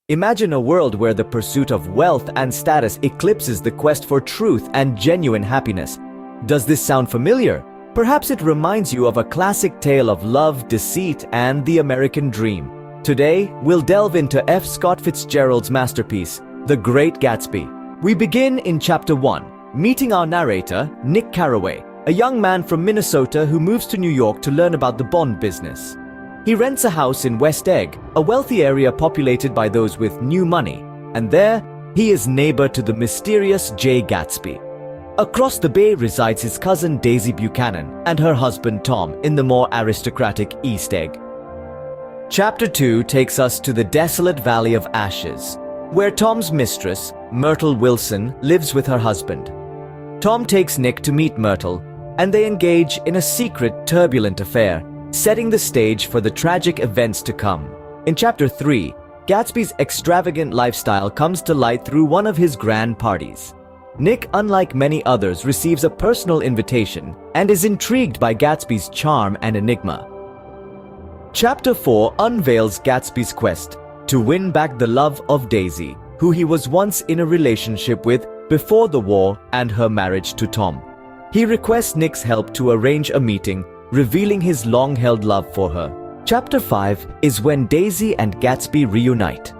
Imagine a world where the pursuit of wealth and status eclipses the quest for truth and genuine happiness. Does this sound familiar? Perhaps it reminds you of a classic tale of love, deceit, and the American dream. Today, we'll delve into F. Scott Fitzgerald's masterpiece, The Great Gatsby. We begin in Chapter 1, meeting our narrator, Nick Carraway, a young man from Minnesota who moves to New York to learn about the bond business. He rents a house in West Egg, a wealthy area populated by those with new money, and there, he is neighbor to the mysterious J. Gatsby. Across the bay resides his cousin Daisy Buchanan and her husband Tom in the more aristocratic East Egg. Chapter 2 takes us to the desolate Valley of Ashes, where Tom's mistress, Myrtle Wilson, lives with her husband. Tom takes Nick to meet Myrtle, and they engage in a secret, turbulent affair, setting the stage for the tragic events to come. In Chapter 3, Gatsby's extravagant lifestyle comes to light through one of his grand parties. Nick, unlike many others, receives a personal invitation and is intrigued by Gatsby's charm and enigma. Chapter 4 unveils Gatsby's quest to win back the love of Daisy, who he was once in a relationship with before the war and her marriage to Tom. He requests Nick's help to arrange a meeting, revealing his long-held love for her. Chapter 5 is when Daisy and Gatsby reunite,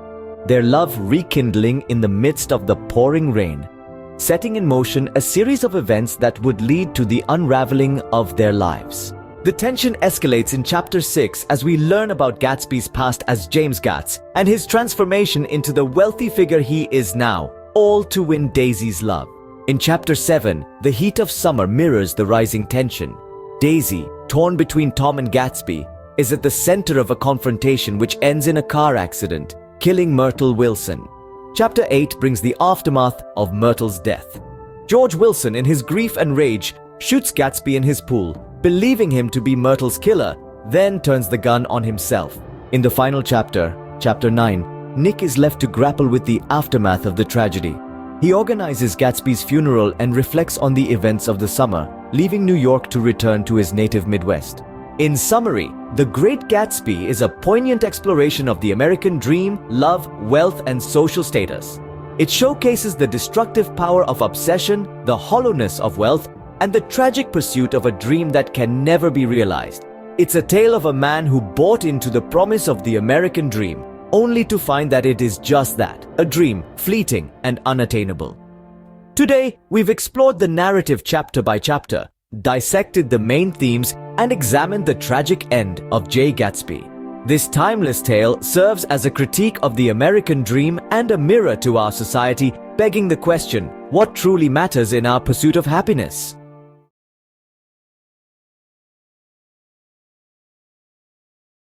their love rekindling in the midst of the pouring rain, setting in motion a series of events that would lead to the unraveling of their lives. The tension escalates in Chapter 6 as we learn about Gatsby's past as James Gats and his transformation into the wealthy figure he is now, all to win Daisy's love. In Chapter 7, the heat of summer mirrors the rising tension. Daisy, torn between Tom and Gatsby, is at the center of a confrontation which ends in a car accident, killing Myrtle Wilson. Chapter 8 brings the aftermath of Myrtle's death. George Wilson, in his grief and rage, shoots Gatsby in his pool, believing him to be Myrtle's killer, then turns the gun on himself. In the final chapter, Chapter 9, Nick is left to grapple with the aftermath of the tragedy. He organizes Gatsby's funeral and reflects on the events of the summer, leaving New York to return to his native Midwest. In summary, The Great Gatsby is a poignant exploration of the American dream, love, wealth, and social status. It showcases the destructive power of obsession, the hollowness of wealth, and the tragic pursuit of a dream that can never be realized. It's a tale of a man who bought into the promise of the American dream, only to find that it is just that, a dream, fleeting and unattainable. Today, we've explored the narrative chapter by chapter, dissected the main themes, and examined the tragic end of J. Gatsby. This timeless tale serves as a critique of the American dream and a mirror to our society, begging the question, what truly matters in our pursuit of happiness?